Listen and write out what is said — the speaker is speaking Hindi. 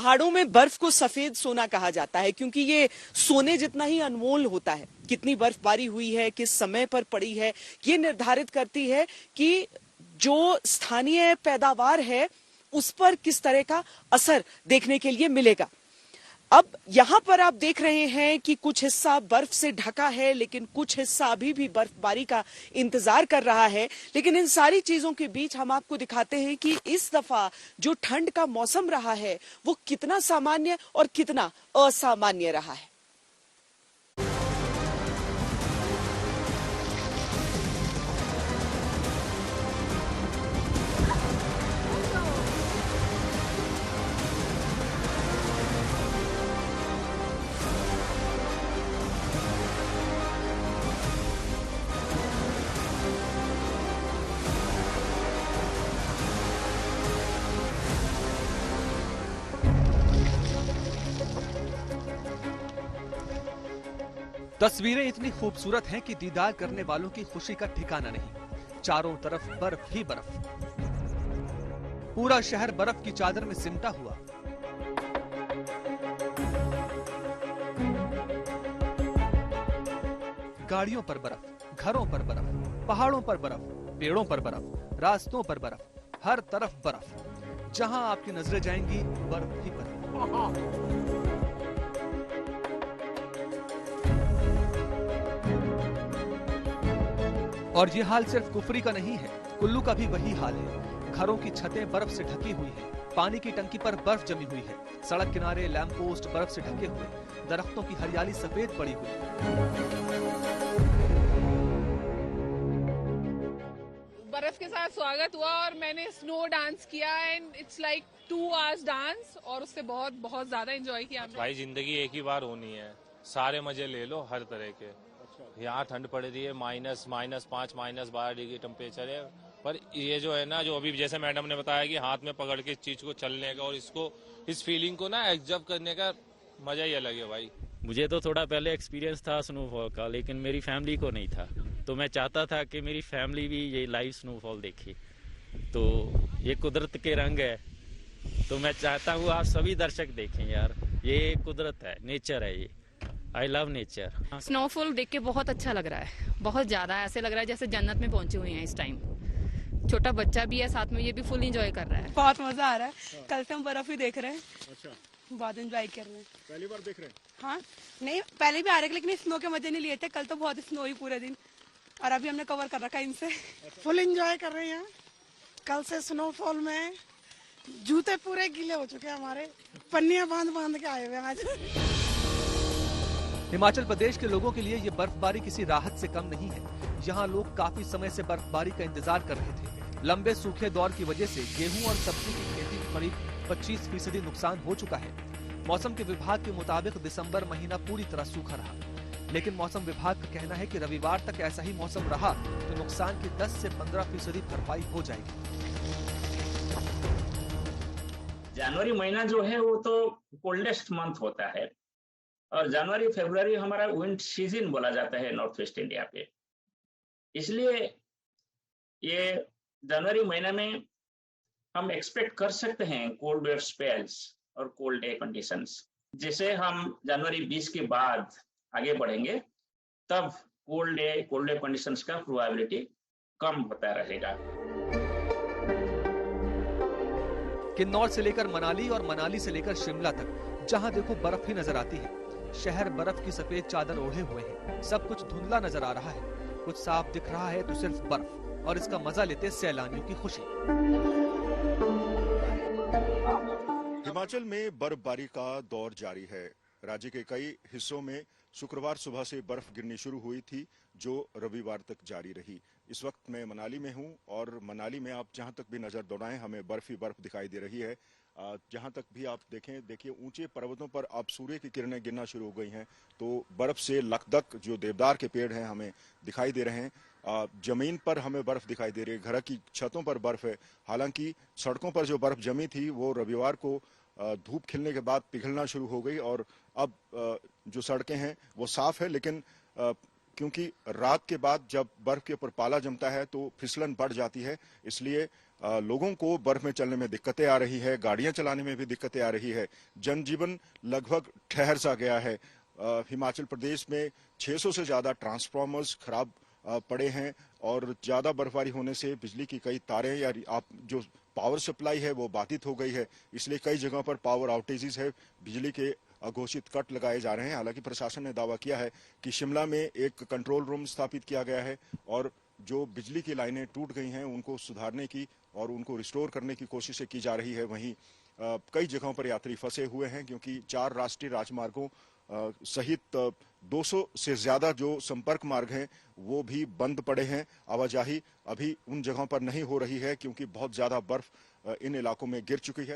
पहाड़ों में बर्फ को सफेद सोना कहा जाता है क्योंकि ये सोने जितना ही अनमोल होता है। कितनी बर्फबारी हुई है, किस समय पर पड़ी है, ये निर्धारित करती है कि जो स्थानीय पैदावार है उस पर किस तरह का असर देखने के लिए मिलेगा। अब यहां पर आप देख रहे हैं कि कुछ हिस्सा बर्फ से ढका है, लेकिन कुछ हिस्सा अभी भी बर्फबारी का इंतजार कर रहा है। लेकिन इन सारी चीजों के बीच हम आपको दिखाते हैं कि इस दफा जो ठंड का मौसम रहा है वो कितना सामान्य और कितना असामान्य रहा है। तस्वीरें इतनी खूबसूरत हैं कि दीदार करने वालों की खुशी का ठिकाना नहीं। चारों तरफ बर्फ ही बर्फ, पूरा शहर बर्फ की चादर में सिमटा हुआ। गाड़ियों पर बर्फ, घरों पर बर्फ, पहाड़ों पर बर्फ, पेड़ों पर बर्फ, रास्तों पर बर्फ, हर तरफ बर्फ। जहां आपकी नजरें जाएंगी बर्फ ही बर्फ। और ये हाल सिर्फ कुफरी का नहीं है, कुल्लू का भी वही हाल है। घरों की छतें बर्फ से ढकी हुई है, पानी की टंकी पर बर्फ जमी हुई है, सड़क किनारे लैंप पोस्ट बर्फ से ढके हुए, दरख्तों की हरियाली सफेद पड़ी हुई। बर्फ के साथ स्वागत हुआ और मैंने स्नो डांस किया and it's like 2 hours dance और उससे बहुत बहुत ज्यादा एंजॉय किया। भाई जिंदगी एक ही बार होनी है, सारे मजे ले लो हर तरह के। यहाँ ठंड पड़ रही है, -5 -12 डिग्री टेम्परेचर है, पर ये जो है ना, जो अभी जैसे मैडम ने बताया कि हाथ में पकड़ के इस चीज को चलने का और इसको इस फीलिंग को ना एब्जॉर्ब करने का मजा ही अलग है भाई। मुझे तो थोड़ा पहले एक्सपीरियंस था स्नोफॉल का, लेकिन मेरी फैमिली को नहीं था, तो मैं चाहता था कि मेरी फैमिली भी ये लाइव स्नोफॉल देखे। तो ये कुदरत के रंग है, तो मैं चाहता हूँ आप सभी दर्शक देखें यार, ये कुदरत है, नेचर है ये। I love nature. स्नोफॉल देख के बहुत अच्छा लग रहा है, बहुत ज्यादा ऐसे लग रहा है जैसे जन्नत में पहुंचे हुए हैं इस टाइम। छोटा बच्चा भी है साथ में, ये भी फुल एंजॉय कर रहा है। बहुत मजा आ रहा है। कल से हम बर्फ ही देख रहे हैं। अच्छा, बहुत एंजॉय कर रहे हैं। पहली बार देख रहे हैं? हाँ, नहीं पहले भी आ रहे, लेकिन स्नो के मजे नहीं लिए थे। कल तो बहुत स्नो ही पूरे दिन, और अभी हमने कवर कर रखा है इनसे। फुल एंजॉय कर रहे हैं। कल से स्नोफॉल में जूते पूरे गीले हो चुके हैं हमारे, पन्नियां बांध बांध के आए हुए हैं आज। हिमाचल प्रदेश के लोगों के लिए ये बर्फबारी किसी राहत से कम नहीं है। यहाँ लोग काफी समय से बर्फबारी का इंतजार कर रहे थे। लंबे सूखे दौर की वजह से गेहूं और सब्जी की खेती में करीब 25% नुकसान हो चुका है। मौसम के विभाग के मुताबिक दिसंबर महीना पूरी तरह सूखा रहा, लेकिन मौसम विभाग का कहना है कि रविवार तक ऐसा ही मौसम रहा तो नुकसान की 10 से 15% भरपाई हो जाएगी। जनवरी महीना जो है वो तो कोल्डेस्ट मंथ होता है, और जनवरी फरवरी हमारा विंटर सीजन बोला जाता है नॉर्थ वेस्ट इंडिया पे। इसलिए ये जनवरी महीने में हम एक्सपेक्ट कर सकते हैं कोल्ड वेव स्पेल्स और कोल्ड डे कंडीशंस। जैसे हम जनवरी 20 के बाद आगे बढ़ेंगे तब कोल्ड वेव कंडीशंस का प्रोबेबिलिटी कम होता रहेगा। किन्नौर से लेकर मनाली और मनाली से लेकर शिमला तक जहां देखो बर्फ ही नजर आती है। शहर बर्फ की सफेद चादर ओढ़े हुए है, सब कुछ धुंधला नजर आ रहा है, कुछ साफ दिख रहा है तो सिर्फ बर्फ, और इसका मजा लेते सैलानियों की खुशी। हिमाचल में बर्फबारी का दौर जारी है। राज्य के कई हिस्सों में शुक्रवार सुबह से बर्फ गिरनी शुरू हुई थी, जो रविवार तक जारी रही। इस वक्त मैं मनाली में हूं, और मनाली में आप जहां तक भी नजर दौड़ाएं हमें बर्फ ही बर्फ दिखाई दे रही है। जहां तक भी आप देखिए ऊंचे पर्वतों पर अब सूर्य की किरणें गिरना शुरू हो गई हैं, तो बर्फ से लकदक जो देवदार के पेड़ हैं हमें दिखाई दे रहे हैं। जमीन पर हमें बर्फ दिखाई दे रही है, घर की छतों पर बर्फ है। हालांकि सड़कों पर जो बर्फ जमी थी वो रविवार को धूप खिलने के बाद पिघलना शुरू हो गई, और अब जो सड़कें हैं वो साफ है, लेकिन क्योंकि रात के बाद जब बर्फ के ऊपर पाला जमता है तो फिसलन बढ़ जाती है, इसलिए लोगों को बर्फ में चलने में दिक्कतें आ रही है, गाड़ियां चलाने में भी दिक्कतें आ रही है, जनजीवन लगभग ठहर सा गया है। हिमाचल प्रदेश में 600 से ज्यादा ट्रांसफार्मर्स खराब पड़े हैं और ज्यादा बर्फबारी होने से बिजली की कई तारें या आप जो पावर सप्लाई है वो बाधित हो गई है, इसलिए कई जगहों पर पावर आउटेजेस है, बिजली के अघोषित कट लगाए जा रहे हैं। हालांकि प्रशासन ने दावा किया है कि शिमला में एक कंट्रोल रूम स्थापित किया गया है और जो बिजली की लाइनें टूट गई हैं उनको सुधारने की और उनको रिस्टोर करने की कोशिशें की जा रही है। वहीं कई जगहों पर यात्री फंसे हुए हैं क्योंकि 4 राष्ट्रीय राजमार्गों सहित 200 से ज्यादा जो संपर्क मार्ग हैं वो भी बंद पड़े हैं। आवाजाही अभी उन जगहों पर नहीं हो रही है क्योंकि बहुत ज्यादा बर्फ इन इलाकों में गिर चुकी है।